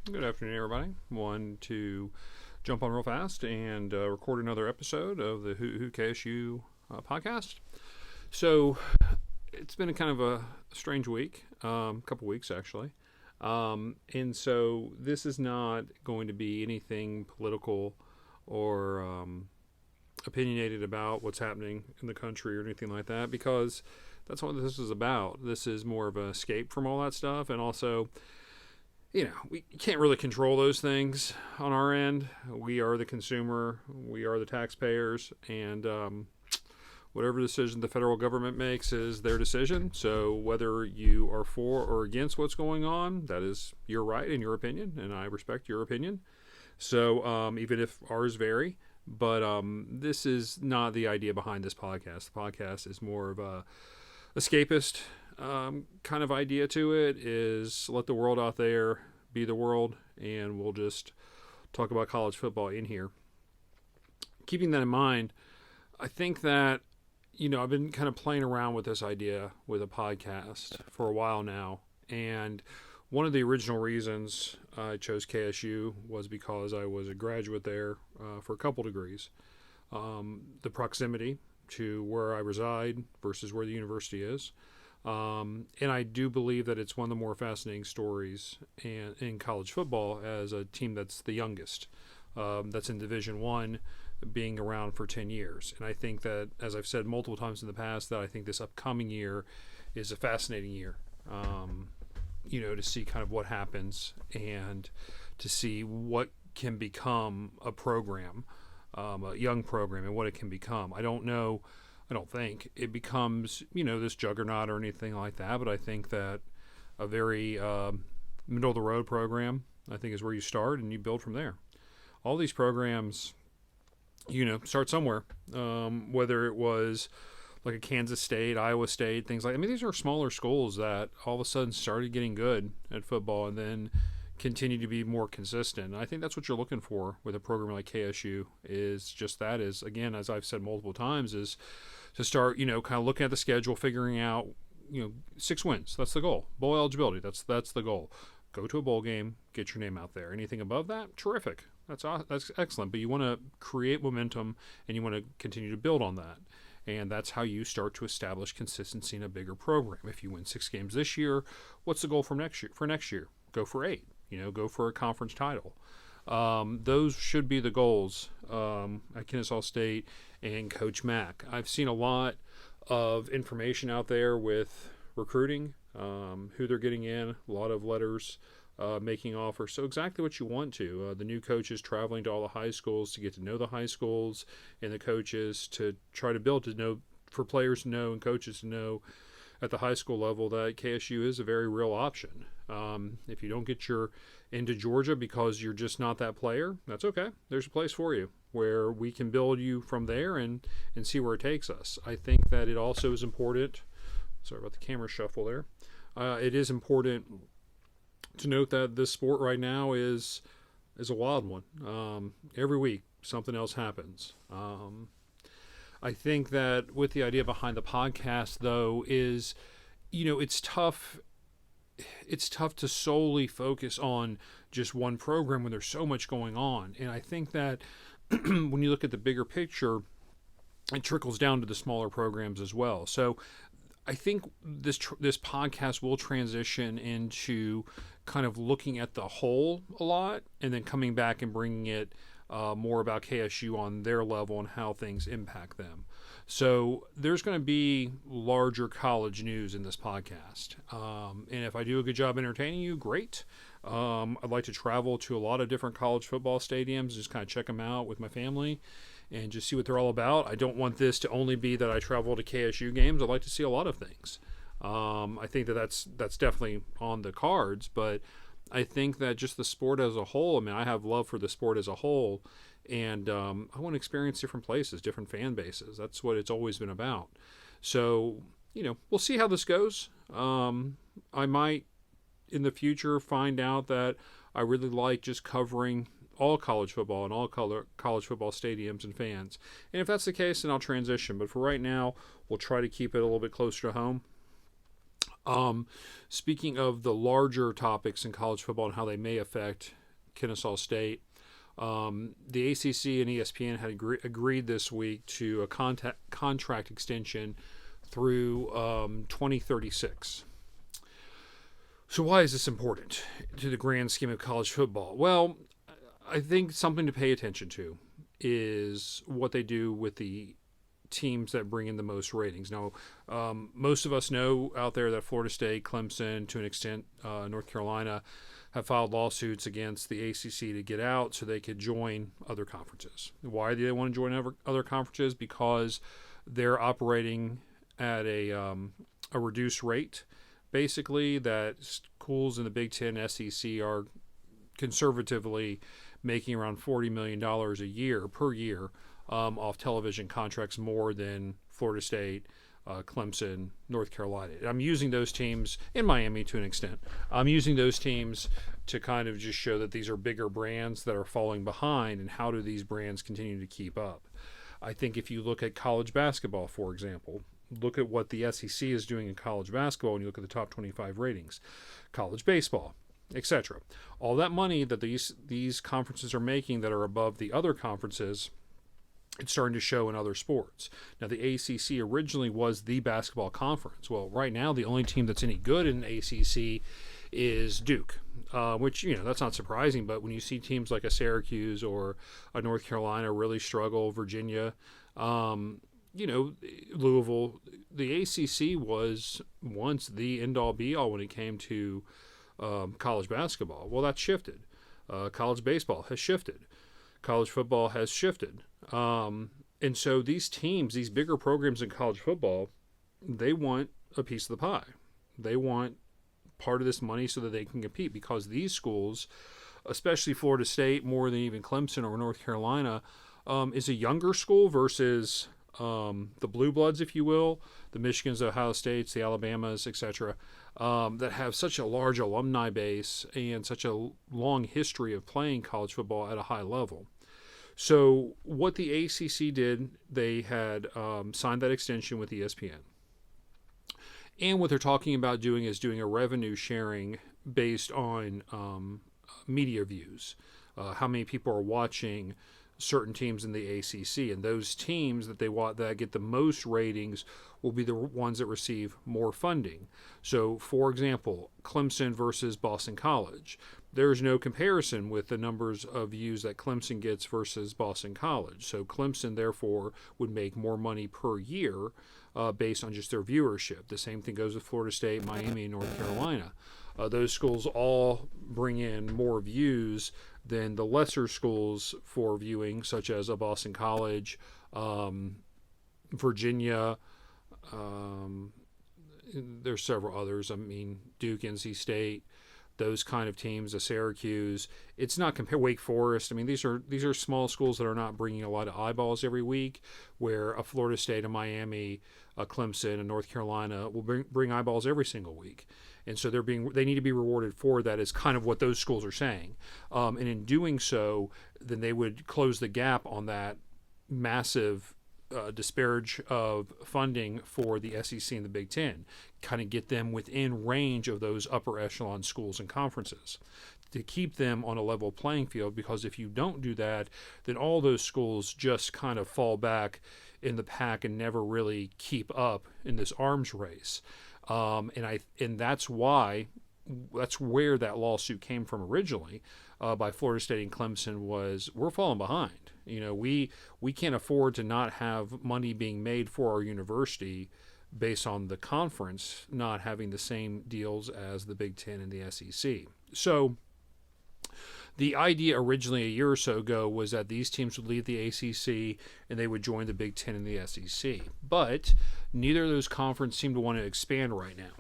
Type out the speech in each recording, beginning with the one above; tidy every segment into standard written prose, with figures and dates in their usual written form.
Good afternoon, everybody. Want to jump on real fast and record another episode of the Who KSU podcast. So it's been a kind of a strange week, couple weeks actually, and so this is not going to be anything political or opinionated about what's happening in the country or anything like that, because that's what this is about. This is more of an escape from all that stuff, and also we can't really control those things on our end. We are the consumer, we are the taxpayers, and whatever decision the federal government makes is their decision. So whether you are for or against what's going on, that is your right and your opinion, and I respect your opinion. So even if ours vary, but this is not the idea behind this podcast. The podcast is more of a escapist kind of idea to it, is let the world out there be the world, and we'll just talk about college football in here. Keeping that in mind, I think that, I've been kind of playing around with this idea with a podcast for a while now, and one of the original reasons I chose KSU was because I was a graduate there for a couple degrees. The proximity to where I reside versus where the university is. And I do believe that it's one of the more fascinating stories in college football as a team that's the youngest, that's in Division One, being around for 10 years. And I think that, as I've said multiple times in the past, that I think this upcoming year is a fascinating year. To see kind of what happens and to see what can become a program, a young program, and what it can become. I don't think it becomes, this juggernaut or anything like that, but I think that a very middle of the road program, I think, is where you start and you build from there. All these programs, start somewhere, whether it was like a Kansas State, Iowa State, things like, these are smaller schools that all of a sudden started getting good at football and then continue to be more consistent. I think that's what you're looking for with a program like KSU, is just that, is, again, as I've said multiple times, is to start, kind of looking at the schedule, figuring out, 6 wins. That's the goal. Bowl eligibility. That's the goal. Go to a bowl game, get your name out there. Anything above that, terrific. That's excellent. But you want to create momentum and you want to continue to build on that. And that's how you start to establish consistency in a bigger program. If you win 6 games this year, what's the goal for next year? Go for 8. Go for a conference title. Those should be the goals at Kennesaw State and Coach Mack. I've seen a lot of information out there with recruiting, who they're getting in, a lot of letters making offers. So exactly what you want to. The new coaches traveling to all the high schools to get to know the high schools, and the coaches to try to build to know, for players to know and coaches to know at the high school level, that KSU is a very real option. If you don't get into Georgia because you're just not that player, that's okay. There's a place for you where we can build you from there and see where it takes us. I think that it also is important. Sorry about the camera shuffle there. It is important to note that this sport right now is a wild one. Every week something else happens. I think that with the idea behind the podcast, though, is, it's tough. It's tough to solely focus on just one program when there's so much going on. And I think that when you look at the bigger picture, it trickles down to the smaller programs as well. So I think this podcast will transition into kind of looking at the whole a lot, and then coming back and bringing it more about KSU on their level and how things impact them. So there's going to be larger college news in this podcast. And if I do a good job entertaining you, great. I'd like to travel to a lot of different college football stadiums, just kind of check them out with my family and just see what they're all about. I don't want this to only be that I travel to KSU games. I'd like to see a lot of things. I think that's definitely on the cards, but I think that just the sport as a whole, I have love for the sport as a whole, and I want to experience different places, different fan bases. That's what it's always been about. So, we'll see how this goes. I might, in the future, find out that I really like just covering all college football and all college football stadiums and fans. And if that's the case, then I'll transition. But for right now, we'll try to keep it a little bit closer to home. Um, Speaking of the larger topics in college football and how they may affect Kennesaw State, the ACC and ESPN had agreed this week to a contract extension through 2036. So why is this important to the grand scheme of college football? Well, I think something to pay attention to is what they do with the teams that bring in the most ratings. Now, most of us know out there that Florida State, Clemson, to an extent, North Carolina, have filed lawsuits against the ACC to get out so they could join other conferences. Why do they want to join other conferences? Because they're operating at a reduced rate. Basically, that schools in the Big Ten, SEC are conservatively making around $40 million a year per year off television contracts, more than Florida State, Clemson, North Carolina. I'm using those teams in Miami to an extent. I'm using those teams to kind of just show that these are bigger brands that are falling behind, and how do these brands continue to keep up. I think if you look at college basketball, for example, look at what the SEC is doing in college basketball, and you look at the top 25 ratings, college baseball, etc. All that money that these conferences are making that are above the other conferences, it's starting to show in other sports. Now, the ACC originally was the basketball conference. Well, right now, the only team that's any good in the ACC is Duke, which, that's not surprising. But when you see teams like a Syracuse or a North Carolina really struggle, Virginia, Louisville, the ACC was once the end-all, be-all when it came to college basketball. Well, that's shifted. College baseball has shifted. College football has shifted. And so these teams, these bigger programs in college football, they want a piece of the pie. They want part of this money so that they can compete, because these schools, especially Florida State, more than even Clemson or North Carolina, is a younger school versus the blue bloods, if you will, the Michigans, the Ohio States, the Alabamas, etc., that have such a large alumni base and such a long history of playing college football at a high level. So what the ACC did, they had signed that extension with ESPN. And what they're talking about doing is doing a revenue sharing based on media views, how many people are watching certain teams in the ACC, and those teams that get the most ratings will be the ones that receive more funding. So, for example, Clemson versus Boston College. There's no comparison with the numbers of views that Clemson gets versus Boston College. So Clemson, therefore, would make more money per year based on just their viewership. The same thing goes with Florida State, Miami, and North Carolina. Those schools all bring in more views than the lesser schools for viewing, such as a Boston College, Virginia. There's several others. I mean, Duke, NC State, those kind of teams, a Syracuse. It's not Wake Forest. I mean, these are small schools that are not bringing a lot of eyeballs every week, where a Florida State, a Miami, a Clemson, a North Carolina will bring eyeballs every single week. And so they need to be rewarded for that, is kind of what those schools are saying. And in doing so, then they would close the gap on that massive disparage of funding for the SEC and the Big Ten, kind of get them within range of those upper echelon schools and conferences, to keep them on a level playing field. Because if you don't do that, then all those schools just kind of fall back in the pack and never really keep up in this arms race. And that's where that lawsuit came from originally, by Florida State and Clemson, was we're falling behind. We can't afford to not have money being made for our university based on the conference not having the same deals as the Big Ten and the SEC. So the idea originally a year or so ago was that these teams would leave the ACC and they would join the Big Ten and the SEC. But neither of those conferences seem to want to expand right now.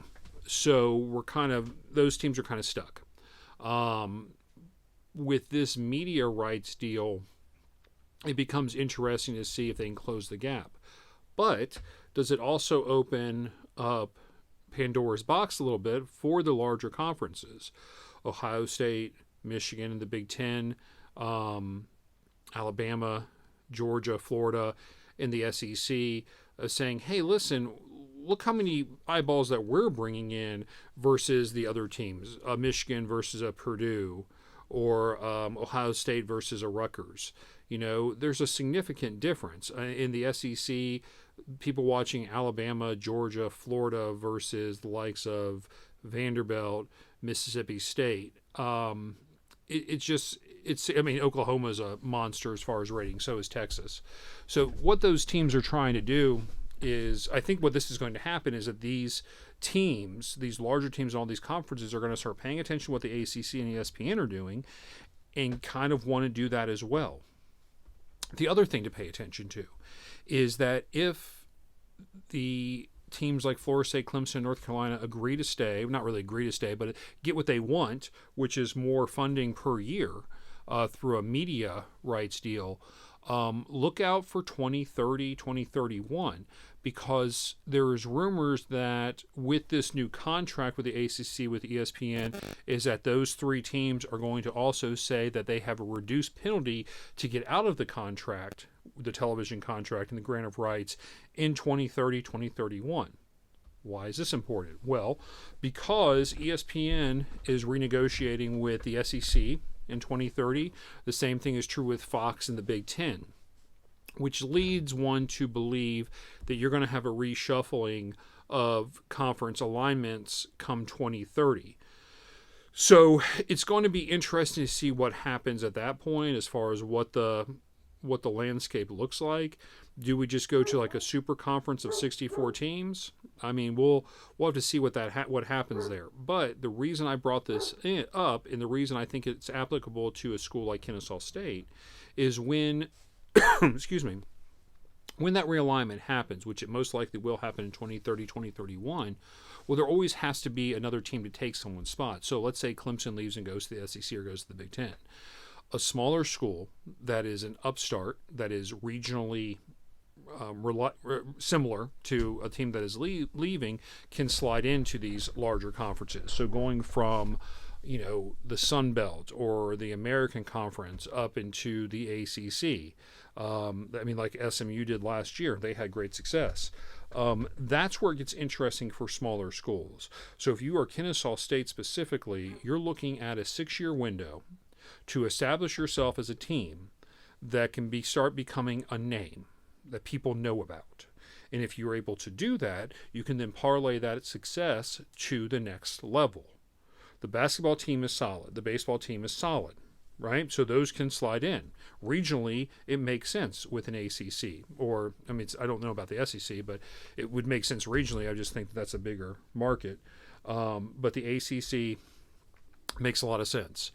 So those teams are kind of stuck. With this media rights deal, it becomes interesting to see if they can close the gap. But does it also open up Pandora's box a little bit for the larger conferences? Ohio State, Michigan in the Big Ten, Alabama, Georgia, Florida in the SEC, saying, hey, listen, look how many eyeballs that we're bringing in versus the other teams, Michigan versus a Purdue, or Ohio State versus a Rutgers. There's a significant difference in the SEC. People watching Alabama, Georgia, Florida versus the likes of Vanderbilt, Mississippi State. Oklahoma's a monster as far as ratings. So is Texas. So what those teams are trying to do is, I think what this is going to happen is that these teams, these larger teams in all these conferences, are going to start paying attention to what the ACC and ESPN are doing and kind of want to do that as well. The other thing to pay attention to is that if the teams like Florida State, Clemson, North Carolina agree to stay, not really agree to stay, but get what they want, which is more funding per year through a media rights deal, look out for 2030, 2031, because there's rumors that with this new contract with the ACC, with ESPN, is that those three teams are going to also say that they have a reduced penalty to get out of the contract, the television contract and the grant of rights, in 2030, 2031. Why is this important? Well, because ESPN is renegotiating with the SEC in 2030. The same thing is true with Fox and the Big Ten, which leads one to believe that you're going to have a reshuffling of conference alignments come 2030. So it's going to be interesting to see what happens at that point as far as what the landscape looks like. Do we just go to like a super conference of 64 teams? I mean, we'll have to see what happens there. But the reason I brought this up, and the reason I think it's applicable to a school like Kennesaw State, is when excuse me, when that realignment happens, which it most likely will happen in 2030, 2031, well, there always has to be another team to take someone's spot. So let's say Clemson leaves and goes to the SEC or goes to the Big Ten. A smaller school that is an upstart, that is regionally similar to a team that is leaving, can slide into these larger conferences. So going from the Sun Belt or the American Conference up into the ACC. Like SMU did last year, they had great success. That's where it gets interesting for smaller schools. So if you are Kennesaw State specifically, you're looking at a 6-year window to establish yourself as a team that can start becoming a name that people know about. And if you're able to do that, you can then parlay that success to the next level. The basketball team is solid. The baseball team is solid, right? So those can slide in. Regionally, it makes sense with an ACC. I don't know about the SEC, but it would make sense regionally. I just think that's a bigger market. But the ACC makes a lot of sense.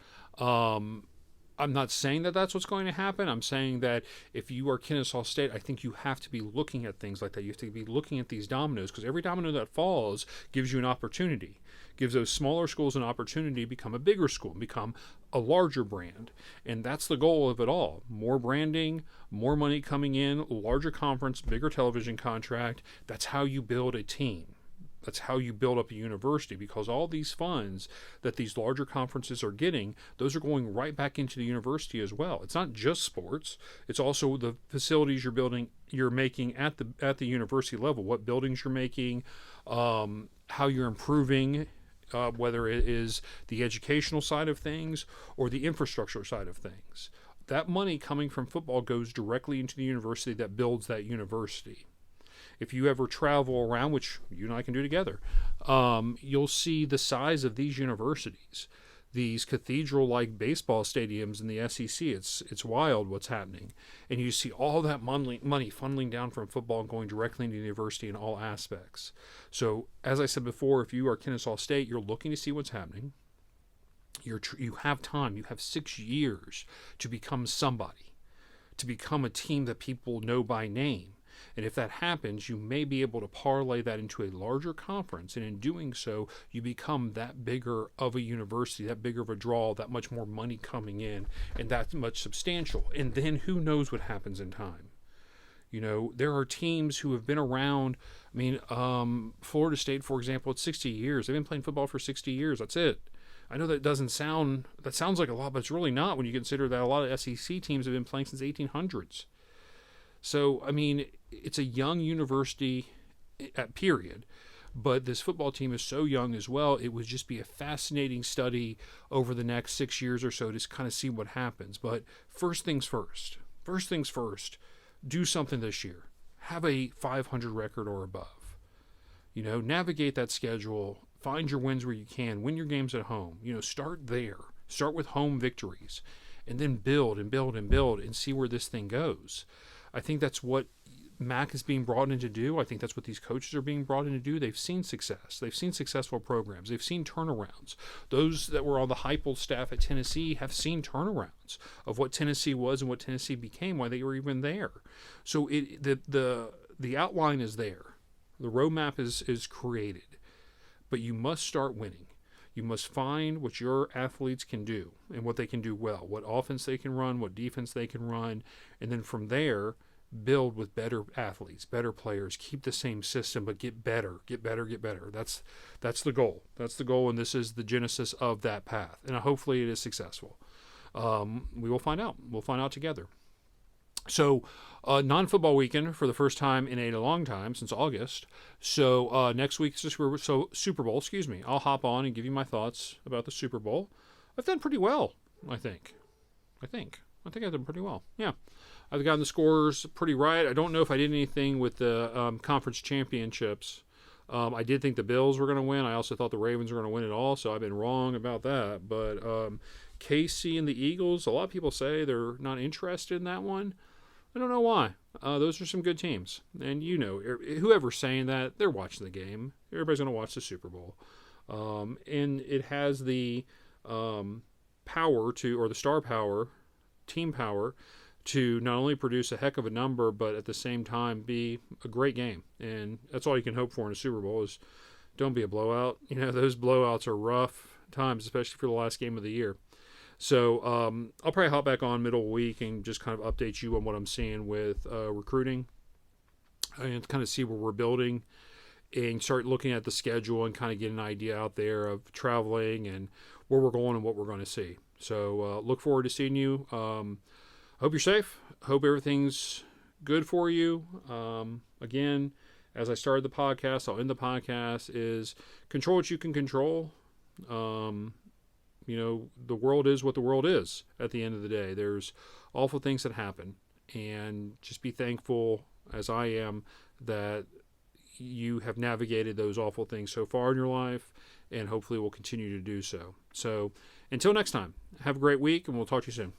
I'm not saying that that's what's going to happen. I'm saying that if you are Kennesaw State, I think you have to be looking at things like that. You have to be looking at these dominoes, because every domino that falls gives you an opportunity, gives those smaller schools an opportunity to become a bigger school, become a larger brand. And that's the goal of it all. More branding, more money coming in, larger conference, bigger television contract. That's how you build a team. That's how you build up a university, because all these funds that these larger conferences are getting, those are going right back into the university as well. It's not just sports. It's also the facilities you're making at the university level, what buildings you're making, how you're improving, whether it is the educational side of things or the infrastructure side of things. That money coming from football goes directly into the university that builds that university. If you ever travel around, which you and I can do together, you'll see the size of these universities, these cathedral-like baseball stadiums in the SEC. It's wild what's happening. And you see all that money funneling down from football and going directly into the university in all aspects. So, as I said before, if you are Kennesaw State, you're looking to see what's happening. You have time. You have 6 years to become somebody, to become a team that people know by name. And if that happens, you may be able to parlay that into a larger conference. And in doing so, you become that bigger of a university, that bigger of a draw, that much more money coming in, and that much substantial. And then who knows what happens in time. There are teams who have been around. Florida State, for example, it's 60 years. They've been playing football for 60 years. That's it. I know that sounds like a lot, but it's really not when you consider that a lot of SEC teams have been playing since 1800s. So, it's a young university at period. But this football team is so young as well. It would just be a fascinating study over the next 6 years or so to kind of see what happens. But first things first. First things first. Do something this year. Have a 500 record or above. Navigate that schedule. Find your wins where you can. Win your games at home. Start there. Start with home victories. And then build and build and build and see where this thing goes. I think that's what Mac is being brought in to do. I think that's what these coaches are being brought in to do. They've seen success. They've seen successful programs. They've seen turnarounds. Those that were on the Heupel staff at Tennessee have seen turnarounds of what Tennessee was and what Tennessee became, why they were even there. So the outline is there. The roadmap is created. But you must start winning. You must find what your athletes can do and what they can do well, what offense they can run, what defense they can run, and then from there, build with better athletes, better players, keep the same system, but get better, get better, get better. That's the goal. That's the goal, and this is the genesis of that path. And hopefully it is successful. We will find out. We'll find out together. So, non-football weekend for the first time in a long time, since August. So, next week's Super Bowl, I'll hop on and give you my thoughts about the Super Bowl. I've done pretty well, I think I've done pretty well. Yeah. I've gotten the scores pretty right. I don't know if I did anything with the conference championships. I did think the Bills were going to win. I also thought the Ravens were going to win it all, so I've been wrong about that. But KC and the Eagles, a lot of people say they're not interested in that one. I don't know why. Those are some good teams. And whoever's saying that, they're watching the game. Everybody's going to watch the Super Bowl. And it has the power to, or the star power, team power, to not only produce a heck of a number, but at the same time be a great game. And that's all you can hope for in a Super Bowl is don't be a blowout. Those blowouts are rough times, especially for the last game of the year. So I'll probably hop back on middle of the week and just kind of update you on what I'm seeing with recruiting and kind of see where we're building and start looking at the schedule and kind of get an idea out there of traveling and where we're going and what we're going to see. So look forward to seeing you. Hope you're safe. Hope everything's good for you. Again, as I started the podcast, I'll end the podcast, is control what you can control. The world is what the world is at the end of the day. There's awful things that happen. And just be thankful, as I am, that you have navigated those awful things so far in your life, and hopefully will continue to do so. So until next time, have a great week, and we'll talk to you soon.